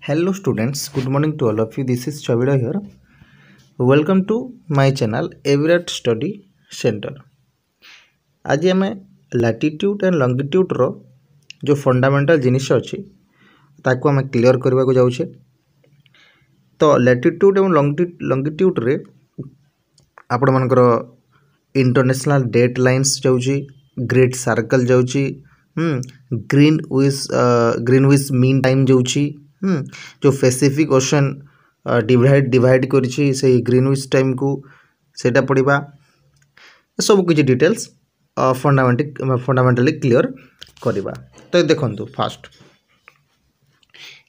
Hello students, good morning to all of you. This is Chavida here. Welcome to my channel Everett Study Center. आज आम latitude and लंगिट्यूड रो जो fundamental जिनिस अच्छी ताको आम clear करने को जाऊे। तो लैटिट्यूड एवं लंगिट्यूड रे आपण मानकर इंटरनेशनल डेट लाइन्स जाऊँगी, ग्रेट सर्कल जाऊँगी, ग्रीनविच मीन टाइम जाऊँगी, जो पैसिफिक ओशन डिवाइड करिछि से ग्रीनविच टाइम को सेटा पढ़िबा। सब किछि डिटेल्स फंडामेंटली क्लियर करवा। तो देखंतु फास्ट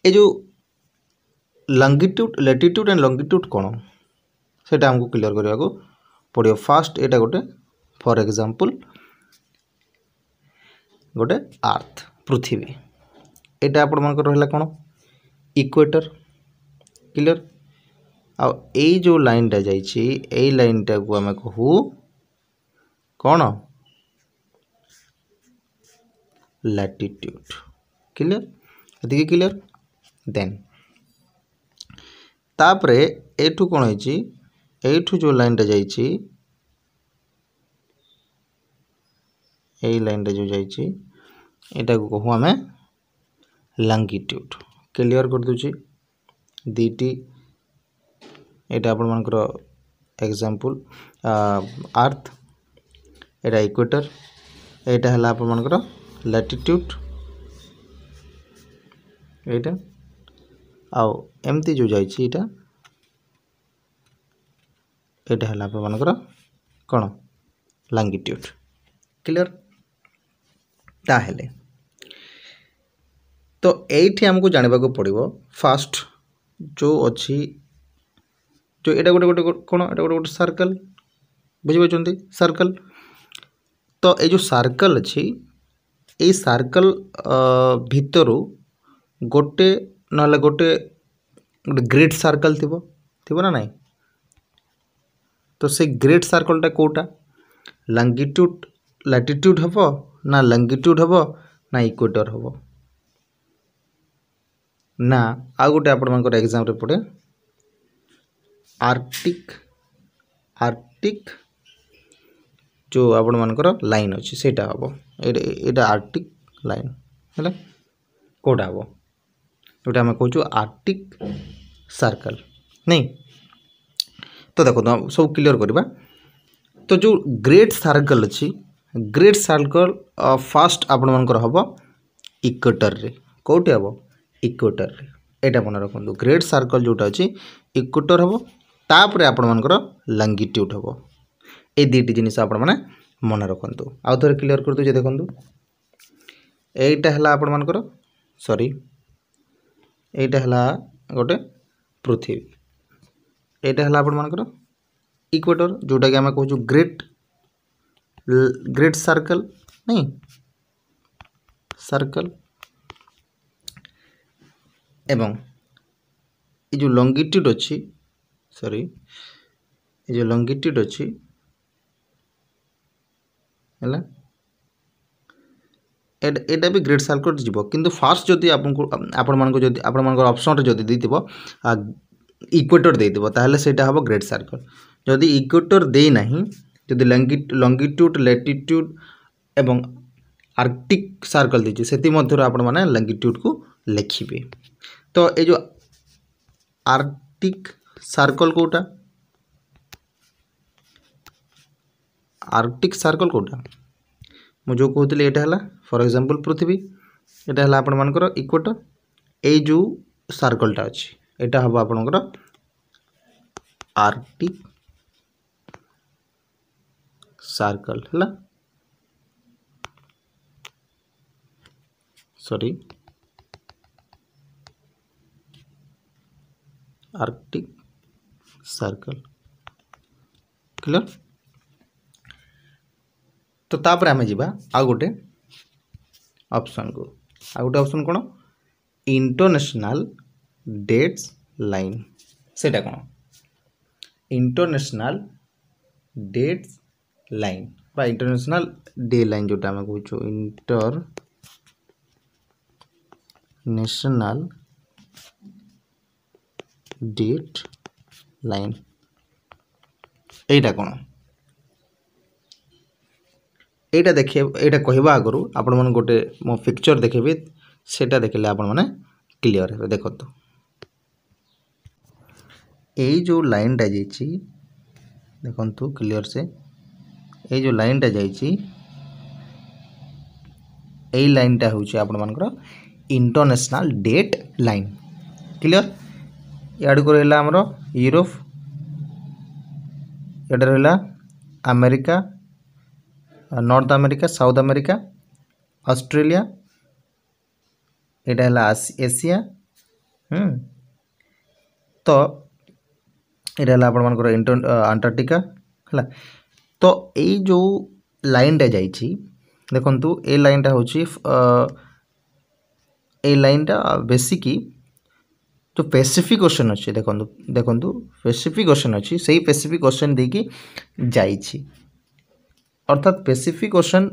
ए जो लंगिट्यूड लैटिट्यूड एंड लंगिट्यूड कौन सेटा हमको क्लियर करने को पड़ो। फास्ट एटा गोटे फॉर एग्जांपल गोटे अर्थ पृथ्वी एटा आपण मानकर रहला कौन इक्वेटर क्लियर। आ ए जो लाइन टा जाइछि ए लाइन टा को हमें कहू कौन लैटिट्यूड क्लियर। एतिके क्लियर। देन तापरे एठू कौन होइछि एठू जो लाइन टा जाइछि ए लाइन टा जो जाइछि एटा को कहू हमें लंगिट्यूड क्लियर कर दूची। दीटी एटा आपण मानकर एग्जांपल अर्थ एटा इक्वेटर एटा हला आपण मानकर लैटिट्यूड एटा आउ एमती जो जाइछि एटा एटा हला आपण मानकर कोन लंगिट्यूड क्लियर। ताहेले तो एठी हमको जानबा को पड़िबो फास्ट जो अछि जो एटा गोटे गोटे कोन एटा गोटे गोटे सर्कल बुझि पाछंती सर्कल। तो ए जो सर्कल अछि ए सर्कल भितरु गोटे नले गोटे ग्रेट सर्कल थिबो ना नहीं। तो से ग्रेट सर्कल टा कोटा लंगिट्यूड लैटिट्यूड हबो ना लंगिट्यूड हबो ना इक्वेटर हबो ना आ गोटे आपण मानकर एग्जाम रे पड़े आर्कटिक आर्कटिक जो आपण मानकर लाइन अछि सेटा हबो एटा आर्कटिक लाइन हैला कोटा हबो जोटा हम कहूँ आर्कटिक सर्कल नहीं। तो देखो तो सब क्लियर करवा। तो जो ग्रेट सर्कल अच्छी ग्रेट सर्कल फास्ट आपण मानकर हबो इक्वेटर रे कोटे हबो इक्वेटर रे एटा मन रखंतु। ग्रेट सर्कल जोटा अच्छी इक्वेटर हबो तापरे आपण मानकर लंगिट्यूड हबो। ए दीटी जिनिस आपण माने मन रखंतु। आउ थोड़े क्लियर कर दो देखंतु एटा हला आपण मानकर सॉरी एटा हला गोटे पृथ्वी एटा हला आपण मानकर इक्वेटर जोटा कि हमें कहूँ ग्रेट ग्रेट सर्कल नहीं सर्कल एवं ये जो लंगिट्यूड अच्छी सॉरी ये जो लंगिट्यूड अच्छी है एटा भी ग्रेट सर्कल जीवो किंतु फास्ट जदि आपण मानको जदि आपण मानकर ऑप्शन रे जदि देथिबो इक्वेटर देथिबो ताहले सेटा हबो ग्रेट सर्कल। जदि इक्वेटर दे नाही जदि लंगिट्यूड लैटिट्यूड एवं आर्कटिक सर्कल देछि सेति मध्य आपण माने लंगिट्यूड को लिखिबे। तो ए जो आर्कटिक सर्कल कोटा आर्कटिक सर्कल कोटा मु जो कहते एटा हला फॉर एग्जांपल पृथ्वी एटा हला आपण मानकर इक्वेटर ए जो सर्कलटा अछि एटा हबो आपनकर आर्कटिक सर्कल हला सॉरी आर्कटिक सर्कल क्लियर। तो तापर आमे जिबा आ गोटे ऑप्शन को आ गोटे ऑप्शन कोन इंटरनेशनल डेट्स लाइन सेटा कोन इंटरनेशनल डेट्स लाइन बा इंटरनेशनल डे लाइन जोटा हम कहूँ इंटरनेशनल डेट लाइन एटा कौन एटा देखिए एटा कहवा आगु आपण मन गोटे मो पिक्चर देखेबी सेटा देखले आपण माने क्लियर हे देखो तो यही जो लाइन टा जाइए देखु क्लियर से ये जो लाइन टा जाइए यही लाइन टा हूँ आपण मानकर इंटरनेशनल डेट लाइन क्लियर याड को रहला हमरो यूरोप याड रहला America north America south America Australia एटा है एशिया तो ये आपण मानकर अंटार्कटिका है तो ये जो लाइन टा जाइए देखु ये लाइन टा हूँ ये लाइन टा बेसिकी जो पैसिफिक ओशन अच्छे देखो देखु पैसिफिक ओशन अच्छी से पैसिफिक ओशन देकी जाइए अर्थात पैसिफिक ओशन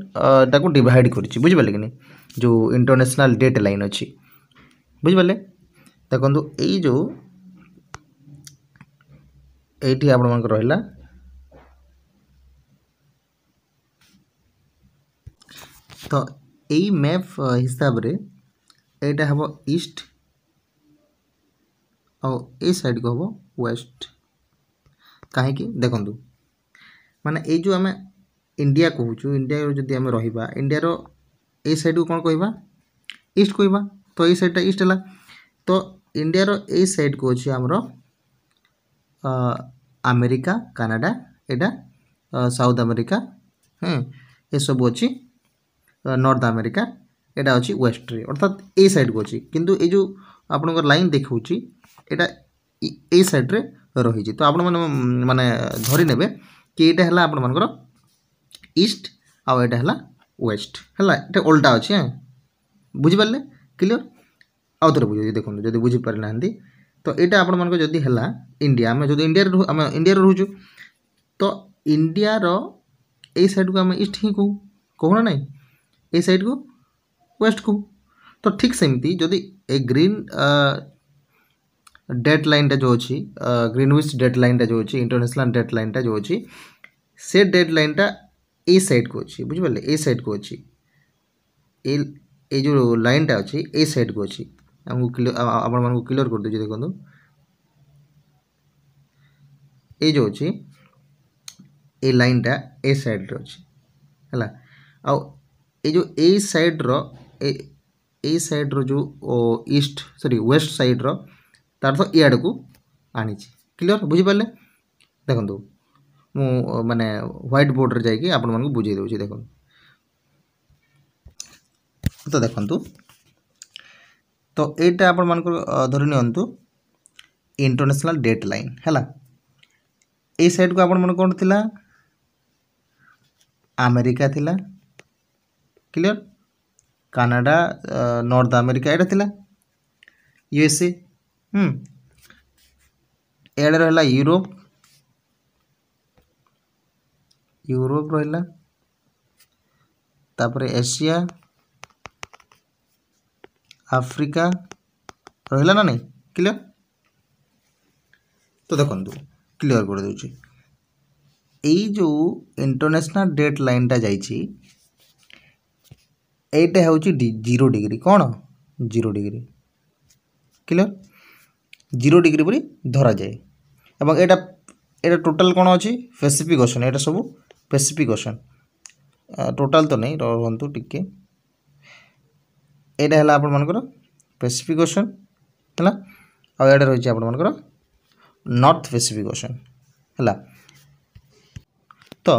टाको डिवाइड कर बुझिपारे कि नहीं जो इंटरनेशनल डेट लाइन अच्छी बुझिपारे देखु यही जो ये आपण मन रहा तो यही मैप हिसाब रे एटा हम ईस्ट और ए साइड को हम वेस्ट कहीं देखु माने ये जो आम इंडिया कहूँ इंडिया जदि आम रहा इंडिया रो ए साइड को कौन कहवा ईस्ट कहवा तो ये साइडटा ईस्ट है तो इंडिया रो ए साइड को अच्छे आमर अमेरिका कनाडा एटा साउथ अमेरिका ये सब अच्छी नॉर्थ अमेरिका एटा अच्छी वेस्ट रे अर्थात ए साइड को अच्छी किंतु ये जो आपनकर लाइन देखौची एटा ए साइड रे रही तो आपण माने धरी नेबे कि एटा हला आपण मानकर ईस्ट आउ एटा हला वेस्ट हला एटा उल्टा अछि बुझि पारले क्लियर आउ थोड़े बुझे देखो जदि बुझी पारि नांदी तो एटा आपण मानकर जदि हला इंडिया हम जदि इंडिया रे रहूछु तो इंडिया रो ए साइड को हम ईस्ट ही कहू ना नहीं ए साइड को वेस्ट को तो ठीक सेमती जदि ए ग्रीन डेट लाइन टा जो अच्छी ग्रीनविच डेट लाइन टा जो अच्छी इंटरनेशनल डेट लाइन टा जो अच्छी से डेट लाइन टा ए साइड को अच्छी बुझिपारे ए साइड को अच्छी ए जो लाइन टा अच्छी ए साइड को अच्छी हमको आपण मानको क्लियर कर दे देखो ए जो अच्छी ए लाइन टा ए साइड रो अच्छी हला आ ए जो ए साइड रो ए साइड रो जो ईस्ट सॉरी वेस्ट साइड रो तार तो इड को आनी क्लियर बुझिपारे देखो मु माने व्हाइट बोर्ड रे जाइए आपण मानको बुझे दउची देखो तो देखंतु तो एटा आपण मानको धरि नियंतु इंटरनेशनल डेट लाइन हैला ए साइड को आपण मन कोन थिला अमेरिका थिला क्लियर कनाडा नॉर्थ अमेरिका एटा थिला यूएसए एडे रहला यूरोप रहला तापरे एशिया अफ्रीका रहला ना नहीं क्लियर तो देखंतु क्लियर कर दूची एई जो इंटरनेशनल डेट लाइन टा जाइछि एटा होची 0 डिग्री कौन 0 डिग्री क्लियर 0 डिग्री परी धरा जाए एवं एटा टोटल कौन अच्छी पैसिफिक ओशन एटा सब पैसिफिक ओशन टोटल तो नहीं रहंतु टिके एटा हला आपण मानकर पैसिफिक ओशन हला आ एटा रही आपण मानकर नॉर्थ पैसिफिक ओशन हला तो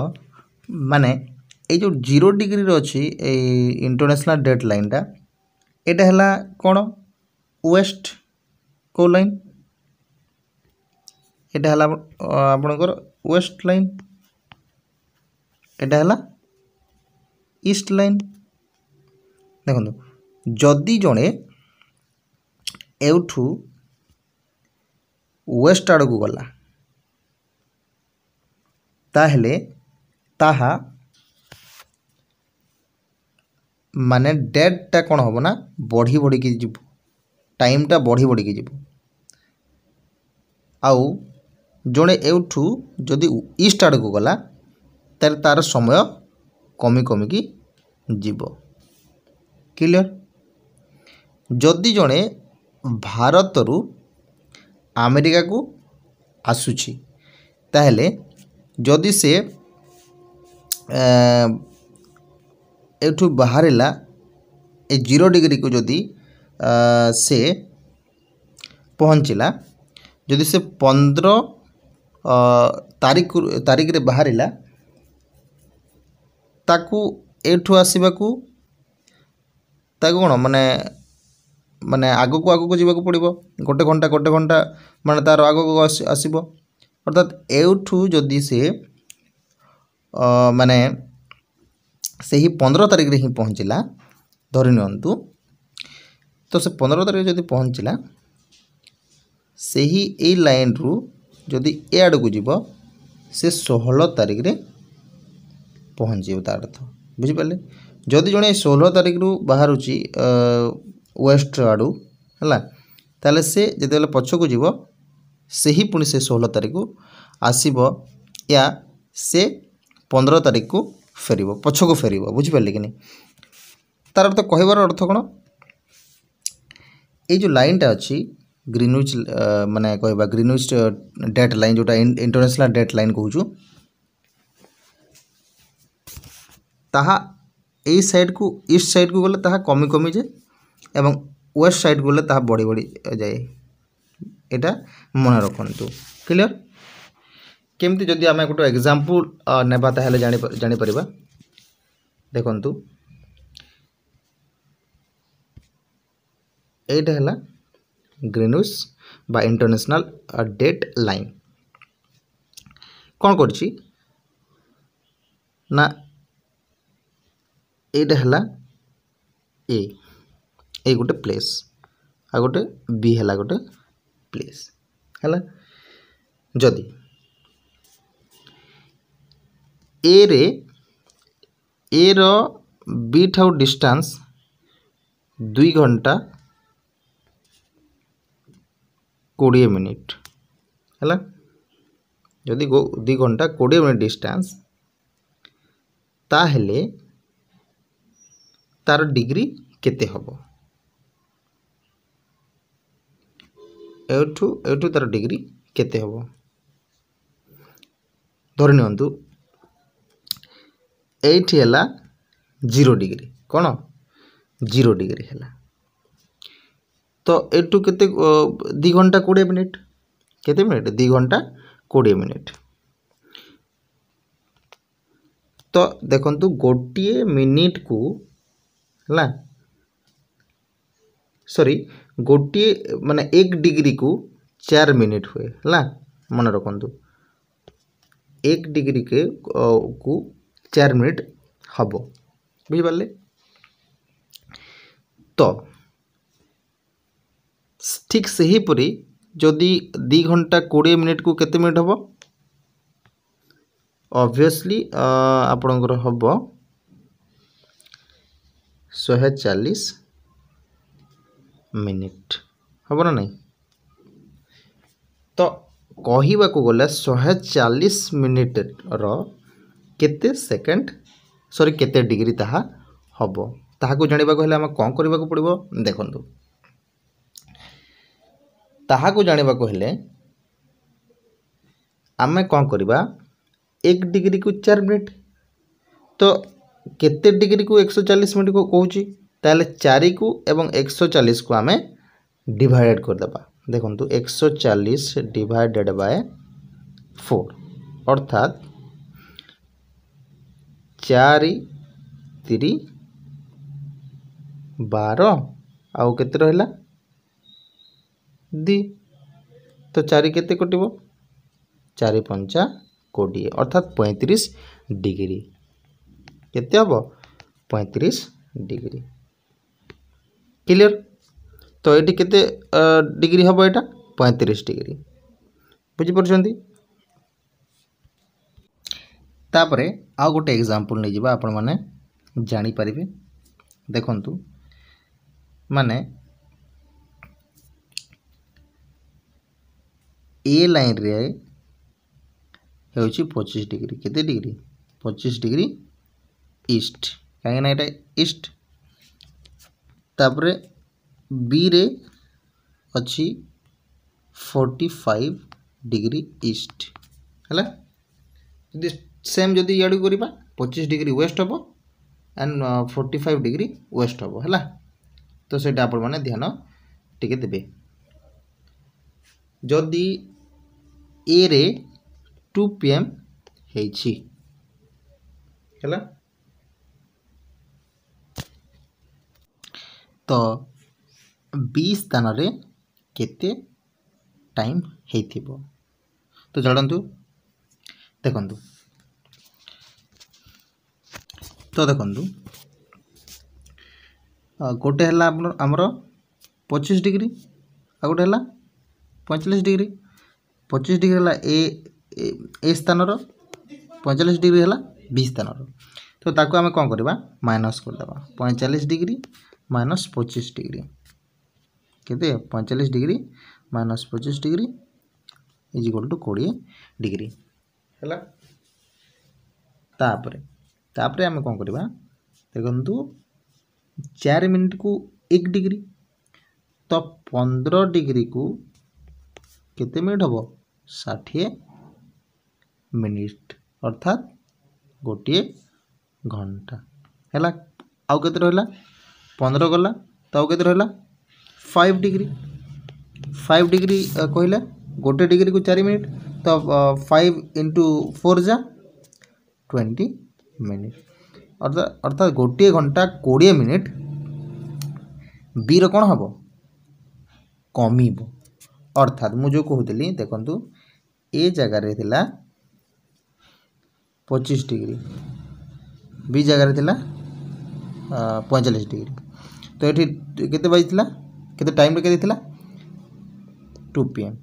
माने ए जो 0 डिग्री रो अछि ए इंटरनेशनल डेट लाइन टा एटा हला कोन वेस्ट को लाइन एटा हला आपनकर वेस्ट लाइन एटा हला ईस्ट लाइन देखो जदि जड़े एठू वेस्ट आड़ को गला ताहले ताहा माने डेट टा कौन हम ना बढ़ी बढ़ी की जीव टाइम टा बढ़ी बढ़ी की जीव आउ जड़े एठू जदि ईस्ट आड़ को गला तार समय कमी कमिकी जीव। क्लियर। जदि जड़े भारत रु अमेरिका को आसुची ताहले जदि से एठू बाहरिला ए 0 डिग्री को जदि से पहुँचला जदि से 15 तारीख रे बाहरिला ताकू एठू आसवाकू ताकू कौन माने माने आगो को जीवाक पड़ो गोटे घंटा माने तार आग को आसब अर्थात एठू जदि से माने से ही 15 तारीख रे ही पहुँचला धरी नियंतु तो से 15 तारीख जदि पहुँचला से ही ए लाइन रु जदि ए आड़ को जीव से 16 तारीख रे पहुँच तार अर्थ बुझिपारे। जदि जड़े 16 तारीख रु बाहर वेस्ट आड़ू है ताले से जिते पछक जीव से ही पुणी से 16 तारीख को आसब या से 15 तारीख को फेर पछक फेर बुझिपारे कि नहीं। तार अर्थ कहबार अर्थ कौन ये जो लाइनटा अच्छी ग्रीनविच माने कहबा ग्रीनविच डेट लाइन जोटा इंटरनेशनल डेट लाइन कहूँ ताहा ए साइड को ईस्ट साइड को गले ताहा कमी कमी जाए एवं वेस्ट साइड को गले ताहा बढ़ी बढ़ी जाए एटा मन रखु। क्लियर। केमती जदि आम गोटे एग्जांपल नेबा ताहले जानि परिबा देखंतु एटा हला ग्रीनविच बा इंटरनेशनल डेट लाइन कौन करछि ना एटा हला ए गोटे प्लेस आ गोटे बी हला गोटे प्लेस हला जदि ए रो बी ठाउ डिस्टेंस 2 घंटा 20 मिनिट है जदि 2 घंटा 20 मिनिट डिस्टेंस ताहले तार डिग्री केते हबो एठू तार डिग्री केते हबो धरि नियंतु एठी हला 0 डिग्री कौन 0 डिग्री है तो एठू केते 2 घंटा 20 मिनिट केते मिनिट 2 घंटा 20 मिनिट तो देखंतु गोटे मिनिट को है सॉरी गोटे माने 1 डिग्री को 4 मिनिट हुए है मन रखु 1 डिग्री के को 4 मिनिट हम बुझिपारे। तो ठीक से ही परी जदि 2 घंटा 20 मिनिट को केते मिनिट हम ऑब्वियसली आपणकर हम 140 मिनिट हम ना नहीं तो कहवा को गले 140 मिनिट रो केते सेकंड सॉरी केते डिग्री ताहा हबो ताहा को जानिबा को हेले हम कोन करबा को पड़िबो देखंतु ताहा को जानिबा को हेले आमे कोन करबा 1 डिग्री को 4 मिनिट तो केते डिग्री को 140 मिनिट को कहूची ताले 4 को एवं 140 को आमे डिवाइडेड कर देबा देखंतु 140 डिवाइडेड बाय 4 अर्थात 4 3 12 आउ केते रहला 2 तो 4 केते कटिबो 4 5 20 अर्थात 35 डिग्री केते हबो 35 डिग्री। क्लियर। तो ये केते डिग्री हम यहाँ 35 डिग्री बुझीपारछंती। तापरे आउ गोटे एग्जांपल नहीं जावा आपण माने जानी परिबे देखंतु माने ए लाइन रे होची 25 डिग्री केते डिग्री 25 डिग्री ईस्ट कहीं ना ये ईस्ट तापरे बी रे अच्छी 45 डिग्री ईस्ट है सेम जदि इाड़ू करवा 25 डिग्री वेस्ट हम एंड 45 डिग्री वेस्ट हम है तो सेटा आपण माने ध्यान टिके देबे जदि ए रे 2 PM हेछि है तो बी स्थान रे केते टाइम हेथिबो तो जानतु देखंतु तो देखंतु गोटे है आमर 25 डिग्री आ गोटे है 45 डिग्री 25 डिग्री है ए स्थान 45 डिग्री है बी स्थान तो ताको आमे कौन करवा माइनस करदेवा 45 डिग्री माइनस 25 डिग्री केते 45 degree minus 25 degree is equal to 20 degree है तापरे आमे कौन करवा देखंतु 4 मिनट को 1 डिग्री तो 15 डिग्री को केते मिनट हम 60 मिनिट अर्थात गोटे घंटा है आउ केते रहला 15 गला तो आउ केते रहला 5 डिग्री 5 डिग्री कहले गोटे डिग्री को 4 मिनिट तो 5 इंटू 4 जा 20 मिनिट अर्थात गोटे घंटा 20 मिनिट बी रो कौन हम कमिब अर्थात मुझे कहूली देखंतु ए जगार थिला 25 डिग्री बी जगार थिला 45 डिग्री तो ये केते बाजिला केते टाइम रे केते थिला 2 PM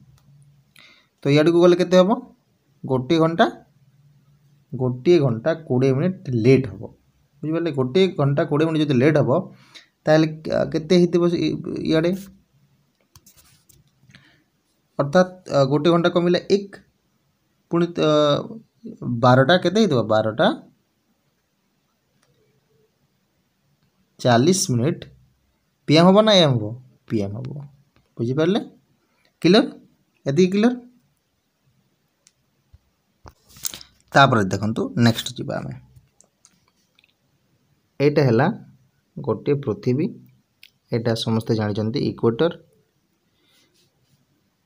तो याड को गले केते हबो गोटे घंटा 20 मिनिट लेट हबो बुझि पाले गोटे घंटा 20 मिनिट जदि लेट हबो ताले केते हितबो याडे अर्थात गोटे घंटा कमिला 1 पुणी 12टा केते हितबो 12टा 40 मिनिट PM हम ना AM हम PM हम बुझिपारे क्लियर यदि क्लियर तापर देखंतु नेक्स्ट जीवा आमे एटा हैला गोटे पृथ्वी एटा समस्ते जानिचंती इक्वेटर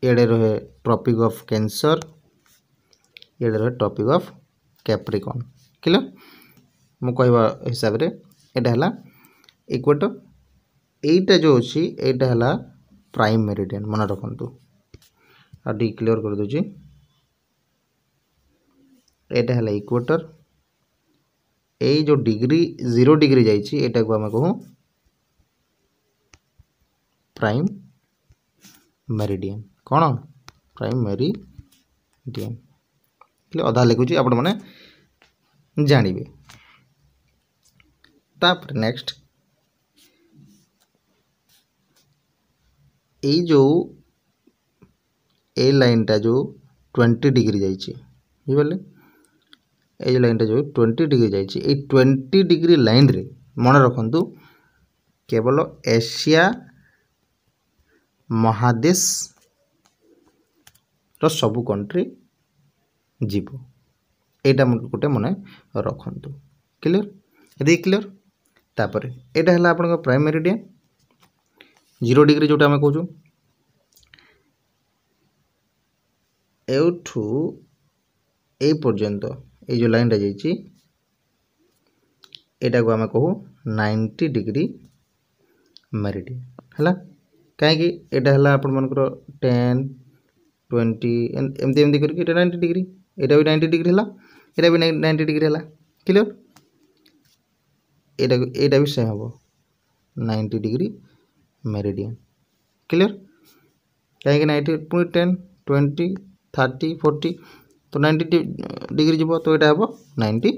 एडे रहे ट्रॉपिक ऑफ कैंसर एडे रहे ट्रॉपिक ऑफ कैप्रिकॉर्न क्लियर मु कहवा हिसाब रे एटा हैला इक्वेटर एटा जो अछि एटा हैला प्राइम मेरिडियन मन रखंतु आ डी क्लियर कर दोची एटा हैला इक्वेटर ए जो डिग्री 0 डिग्री जाइछि एटा को हम कहू प्राइम मेरिडियन कौन प्राइम मेरिडियन अधा लिखुची आपण माने जानिबे तापर नेक्स्ट ए जो ए लाइन टा जो 20 डिग्री जाइछि बुझले ए लाइन टा जो 20 डिग्री जाइछि ए 20 डिग्री लाइन रे मन रखंतु केवल एशिया महादेश रो सबु कंट्री जीवो एटा गोटे मने रखंतु क्लियर यदि क्लियर तापर एटा हला आपन प्राइम मेरिडियन 0 डिग्री जोटा हमें कहूँ एठू ए पर्यंत ये जो लाइन जाइए एटा को आम कहू 90 डिग्री मेरिडियन है कहीं एटा है आपण मनकर 10 20 एमती एमती करके 90 डिग्री एटा भी 90 डिग्री है एटा भी 90 डिग्री है क्लियर एटा भी सेम हम 90 डिग्री मेरिडियन क्लियर कहीं 90 पुणी 10 20 30 40 तो 90 डिग्री जीव तो यहाँ हम 90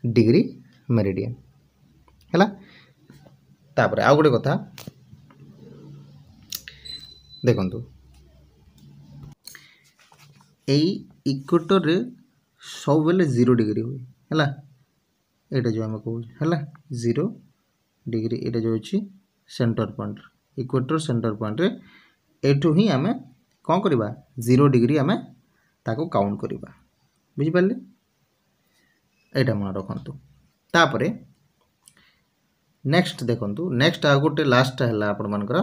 डिग्री मेरिडियन है तापर आउ गोटे कथा देखंतु इक्वेटर रे सब बेले 0 डिग्री हुए है यहाँ जो आम कहूँ है 0 डिग्री ये जो अच्छी centre point equator centre point रे एठू ही आम कौन करवा 0 डिग्री आम ताको काउंट करवा बुझिपारे यहाँ मन रखु तापर नेक्स्ट देखु नेक्स्ट आ गोटे लास्ट है आपण मानकर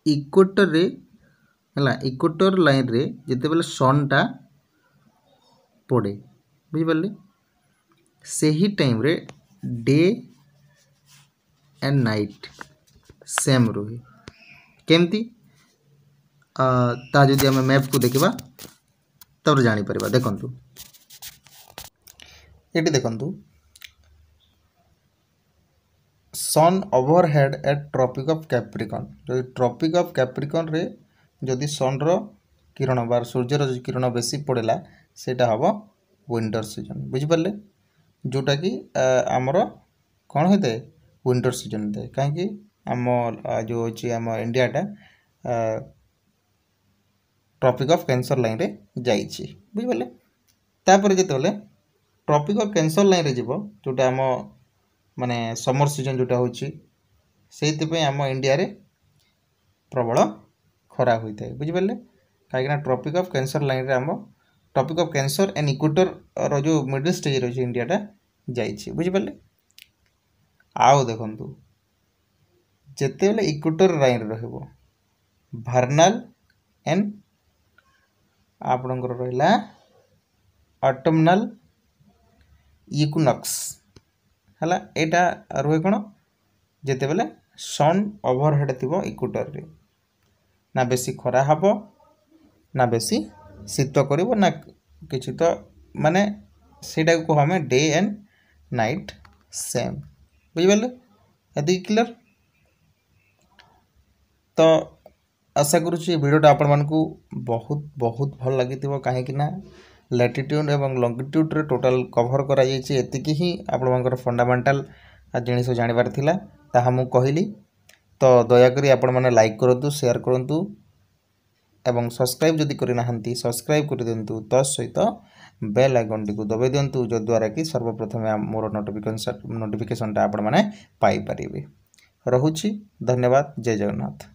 इक्वेटर रे है इक्वेटर लाइन रे जिते बेले सनटा पड़े बुझिपारे से ही टाइम रे डे एंड नाइट सेम रुहे केमती ता जदि आम मैप को देखा तब जापर देखु ये देखु sun overhead at Tropic of Capricorn जो ट्रॉपिक ऑफ कैप्रिकॉन रे जदि सन रो किरण बार सूर्यर किरण बेसी पड़ेला सेटा हम विंटर सीजन बुझिपारे जोटा कि आमर कौन होता है विंटर सीजन होता है कहीं आम जो अच्छी आम इंडियाटा ट्रॉपिक ऑफ कैंसर लाइन रे जाइए बुझिपारे तापर जिते ट्रॉपिक ऑफ कैंसर लाइन रे जीव जोटा आम माने समर सीजन जोटा होची आम इंडिया रे प्रबल खरा होता है बुझिपारे कहीं ट्रॉपिक ऑफ कैंसर लाइन रे आम Tropic of Cancer and equator रो जो मिडिल स्टेज रही इंडियाटा जाइए बुझिपारे आउ देखु जिते बेले इक्वेटर लाइन रहिबो भार्नाल एंड आपणकर रहा ऑटमनल इक्विनॉक्स है यहाँ रुहे कौन जिते बेले सन ओवरहेड थी इक्वेटर रे ना बेसी खरा हब ना बेसी शीत कर ना किसी तो माने सेटा को कह डे एंड नाइट सेम बुझिपारे यदि क्लियर तो आशा करुँची वीडियोटा आपण मानकू बहुत बहुत भल लगी कहीं लैटिट्यूड एवं लॉन्गिट्यूड रे टोटल कवर करा जायछि एतिकी ही आपण मानकर फंडामेंटल जिनिस जानिबार थिला ताहा मु कहली तो दया करी आपण माने लाइक करंतु शेयर करंतु एवं सब्सक्राइब जदि करि नाहंती सब्सक्राइब कर दियंतु तत्सहित बेल आइकन टी को दबाई दियंतु जो द्वारा कि सर्वप्रथम मोर नोटिफिकेशनटा आपण माने पाई परिबे। रहुछि धन्यवाद। जय जगन्नाथ।